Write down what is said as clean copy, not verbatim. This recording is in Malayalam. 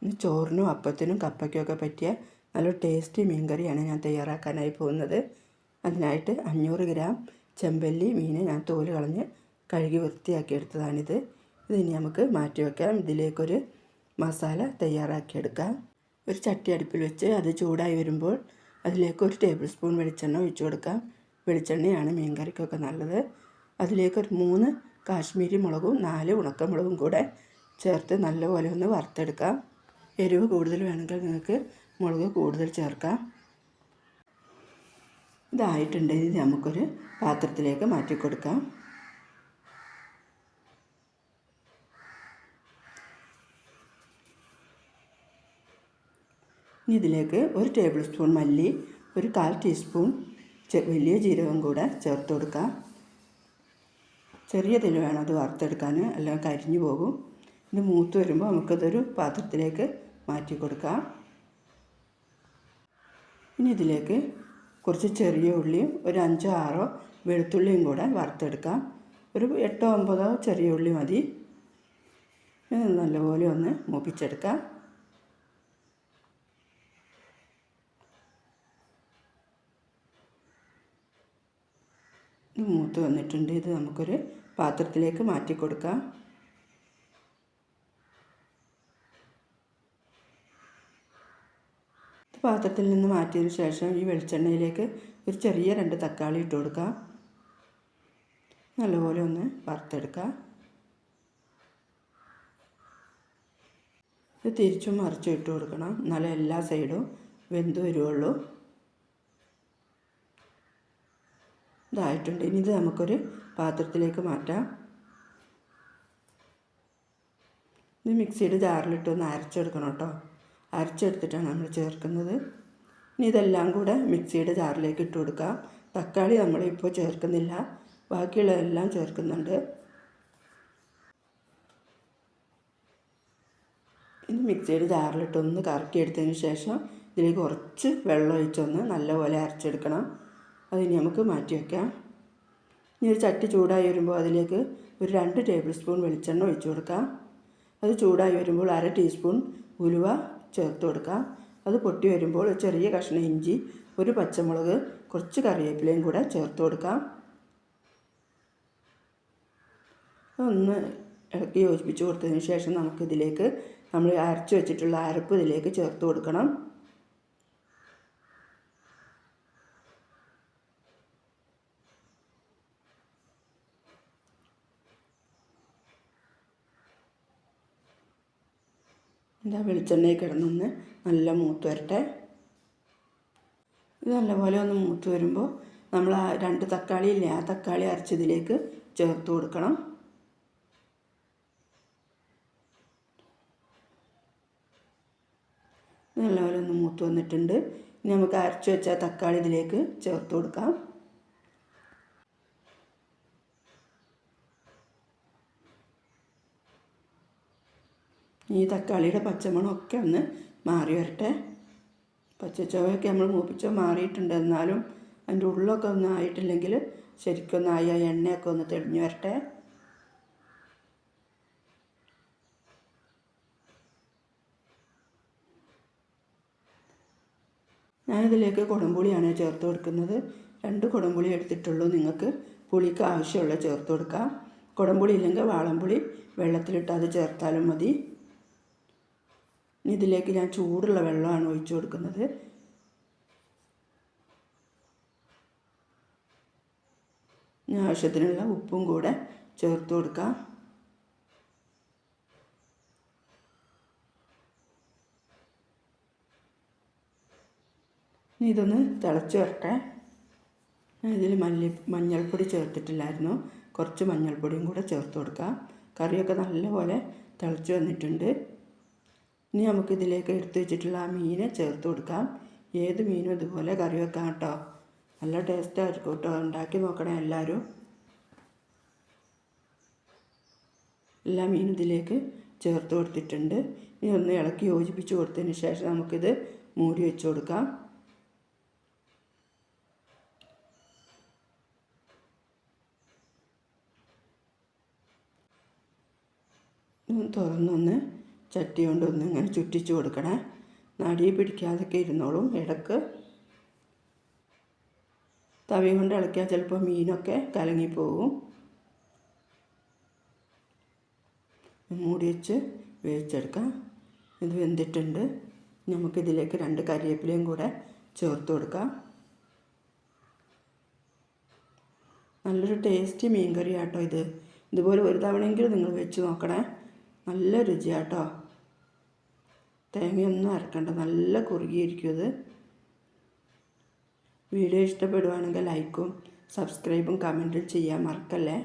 ഇന്ന് ചോറിനും അപ്പത്തിനും കപ്പയ്ക്കൊക്കെ പറ്റിയ നല്ല ടേസ്റ്റി മീൻകറിയാണ് ഞാൻ തയ്യാറാക്കാനായി പോകുന്നത്. അതിനായിട്ട് 500 ഗ്രാം ചെമ്പല്ലി മീൻ ഞാൻ തോല് കളഞ്ഞ് കഴുകി വൃത്തിയാക്കി എടുത്തതാണിത്. ഇതിനി നമുക്ക് മാറ്റി വയ്ക്കാം. ഇതിലേക്കൊരു മസാല തയ്യാറാക്കിയെടുക്കാം. ഒരു ചട്ടി അടുപ്പിൽ വെച്ച് അത് ചൂടായി വരുമ്പോൾ അതിലേക്ക് 1 ടേബിൾ സ്പൂൺ വെളിച്ചെണ്ണ ഒഴിച്ചു കൊടുക്കാം. വെളിച്ചെണ്ണയാണ് മീൻകറിക്കൊക്കെ നല്ലത്. അതിലേക്കൊരു 3 കാശ്മീരി മുളകും 4 ഉണക്കമുളകും കൂടെ ചേർത്ത് നല്ലപോലെ ഒന്ന് വറുത്തെടുക്കാം. എരിവ് കൂടുതൽ വേണമെങ്കിൽ നിങ്ങൾക്ക് മുളക് കൂടുതൽ ചേർക്കാം. ഇതായിട്ടുണ്ടെങ്കിൽ നമുക്കൊരു പാത്രത്തിലേക്ക് മാറ്റി കൊടുക്കാം. ഇനി ഇതിലേക്ക് 1 ടേബിൾ സ്പൂൺ മല്ലി, 1/4 ടീസ്പൂൺ വലിയ ജീരകം കൂടെ ചേർത്ത് കൊടുക്കാം. ചെറിയ തിൽ വേണം അത് വറുത്തെടുക്കാൻ, അല്ലെങ്കിൽ കരിഞ്ഞു പോകും. ഇത് മൂത്ത് വരുമ്പോൾ നമുക്കതൊരു പാത്രത്തിലേക്ക് മാറ്റി കൊടുക്കാം. ഇനി ഇതിലേക്ക് കുറച്ച് ചെറിയ ഉള്ളിയും ഒരു 5-6 വെളുത്തുള്ളിയും കൂടെ വറുത്തെടുക്കാം. ഒരു 8-9 ചെറിയ ഉള്ളി മതി. നല്ലപോലെ ഒന്ന് മൂപ്പിച്ചെടുക്കാം. ഇത് മൂത്ത് വന്നിട്ടുണ്ട്. ഇത് നമുക്കൊരു പാത്രത്തിലേക്ക് മാറ്റി കൊടുക്കാം. പാത്രത്തിൽ നിന്ന് മാറ്റിയതിന് ശേഷം ഈ വെളിച്ചെണ്ണയിലേക്ക് ഒരു ചെറിയ 2 തക്കാളി ഇട്ട് കൊടുക്കാം. നല്ലപോലെ ഒന്ന് വറുത്തെടുക്കാം. ഇത് തിരിച്ചും മറിച്ചും ഇട്ട് കൊടുക്കണം, എന്നാലേ എല്ലാ സൈഡും വെന്ത് വരുള്ളൂ. ഇതായിട്ടുണ്ട്. ഇനി ഇത് നമുക്കൊരു പാത്രത്തിലേക്ക് മാറ്റാം. ഇത് മിക്സിയുടെ ജാറിലിട്ടൊന്ന് അരച്ചെടുക്കണം കേട്ടോ. അരച്ചെടുത്തിട്ടാണ് നമ്മൾ ചേർക്കുന്നത്. ഇനി ഇതെല്ലാം കൂടെ മിക്സിയുടെ ജാറിലേക്ക് ഇട്ട് കൊടുക്കാം. തക്കാളി നമ്മളിപ്പോൾ ചേർക്കുന്നില്ല, ബാക്കിയുള്ളതെല്ലാം ചേർക്കുന്നുണ്ട്. ഇത് മിക്സിയുടെ ജാറിലിട്ടൊന്ന് കറക്കിയെടുത്തതിന് ശേഷം ഇതിലേക്ക് കുറച്ച് വെള്ളം ഒഴിച്ചൊന്ന് നല്ലപോലെ അരച്ചെടുക്കണം. അതിന് നമുക്ക് മാറ്റി വയ്ക്കാം. ഇനി ഒരു ചട്ടി ചൂടായി വരുമ്പോൾ അതിലേക്ക് ഒരു 2 ടേബിൾ സ്പൂൺ വെളിച്ചെണ്ണ ഒഴിച്ചു കൊടുക്കാം. അത് ചൂടായി വരുമ്പോൾ 1/2 ടീസ്പൂൺ ഉലുവ ചേർത്ത് കൊടുക്കാം. അത് പൊട്ടി വരുമ്പോൾ ചെറിയ കഷ്ണം ഇഞ്ചി, 1 പച്ചമുളക്, കുറച്ച് കറിവേപ്പിലയും കൂടെ ചേർത്ത് കൊടുക്കാം. ഒന്ന് ഇളക്കി യോജിപ്പിച്ച് കൊടുത്തതിന് ശേഷം നമുക്കിതിലേക്ക് നമ്മൾ അരച്ച് വെച്ചിട്ടുള്ള അരപ്പ് ഇതിലേക്ക് ചേർത്ത് കൊടുക്കണം. എന്താ വെളിച്ചെണ്ണയിൽ കിടന്നൊന്ന് നല്ല മൂത്ത് വരട്ടെ. ഇത് നല്ലപോലെ ഒന്ന് മൂത്ത് വരുമ്പോൾ നമ്മൾ ആ 2 തക്കാളി ഇല്ലേ, ആ തക്കാളി അരച്ചതിലേക്ക് ചേർത്ത് കൊടുക്കണം. നല്ലപോലെ ഒന്ന് മൂത്ത് വന്നിട്ടുണ്ട്. ഇനി നമുക്ക് അരച്ച് വെച്ച തക്കാളി ഇതിലേക്ക് ചേർത്ത് കൊടുക്കാം. ഈ തക്കാളിയുടെ പച്ചമണമൊക്കെ ഒന്ന് മാറി വരട്ടെ. പച്ചച്ചുവയൊക്കെ നമ്മൾ മൂപ്പിച്ചോ മാറിയിട്ടുണ്ട്, എന്നാലും അതിൻ്റെ ഉള്ളൊക്കെ ഒന്നും ആയിട്ടില്ലെങ്കിൽ ശരിക്കൊന്നായി ആ എണ്ണയൊക്കെ ഒന്ന് തെളിഞ്ഞു വരട്ടെ. ഞാനിതിലേക്ക് കുടംപുളിയാണ് ചേർത്ത് കൊടുക്കുന്നത്. 2 കുടംപുളി എടുത്തിട്ടുള്ളൂ. നിങ്ങൾക്ക് പുളിക്ക് ആവശ്യമുള്ള ചേർത്ത് കൊടുക്കാം. കുടംപുളി ഇല്ലെങ്കിൽ വാളംപുളി വെള്ളത്തിലിട്ട് അത് ചേർത്താലും മതി. ഇതിലേക്ക് ഞാൻ ചൂടുള്ള വെള്ളമാണ് ഒഴിച്ചു കൊടുക്കുന്നത്. ആവശ്യത്തിനുള്ള ഉപ്പും കൂടെ ചേർത്ത് കൊടുക്കാം. ഇതൊന്ന് തിളച്ച് വരട്ടെ. ഇതിൽ മഞ്ഞൾപ്പൊടി ചേർത്തിട്ടില്ലായിരുന്നു, കുറച്ച് മഞ്ഞൾപ്പൊടിയും കൂടെ ചേർത്ത് കൊടുക്കാം. കറിയൊക്കെ നല്ലപോലെ തിളച്ച് വന്നിട്ടുണ്ട്. ഇനി നമുക്കിതിലേക്ക് എടുത്ത് വെച്ചിട്ടുള്ള ആ മീനെ ചേർത്ത് കൊടുക്കാം. ഏത് മീനും ഇതുപോലെ കറി വെക്കാം കേട്ടോ. നല്ല ടേസ്റ്റായിരിക്കും കേട്ടോ. ഉണ്ടാക്കി നോക്കണേ എല്ലാവരും. എല്ലാ മീനും ഇതിലേക്ക് ചേർത്ത് കൊടുത്തിട്ടുണ്ട്. ഇനി ഒന്ന് ഇളക്കി യോജിപ്പിച്ച് കൊടുത്തതിന് ശേഷം നമുക്കിത് മൂടി വെച്ച് കൊടുക്കാം. തുറന്നൊന്ന് ചട്ടി കൊണ്ടൊന്ന് ഇങ്ങനെ ചുറ്റിച്ച് കൊടുക്കണേ. നടി പിടിക്കാതൊക്കെ ഇരുന്നോളും. ഇടക്ക് തവി കൊണ്ട് ഇളക്കിയാൽ ചിലപ്പോൾ മീനൊക്കെ കലങ്ങിപ്പോവും. മൂടി വെച്ച് വേവിച്ചെടുക്കാം. ഇത് വെന്തിട്ടുണ്ട്. നമുക്കിതിലേക്ക് 2 കരിവേപ്പിലയും കൂടെ ചേർത്ത് കൊടുക്കാം. നല്ലൊരു ടേസ്റ്റി മീൻ കറി ആട്ടോ ഇത്. ഇതുപോലെ ഒരു തവണയെങ്കിലും നിങ്ങൾ വെച്ച് നോക്കണേ. നല്ല രുചിയാട്ടോ. തേങ്ങയൊന്നും അരക്കണ്ട, നല്ല കുറുകിയിരിക്കും ഇത്. വീഡിയോ ഇഷ്ടപ്പെടുവാണെങ്കിൽ ലൈക്കും സബ്സ്ക്രൈബും കമൻറ്റും ചെയ്യാൻ മറക്കല്ലേ.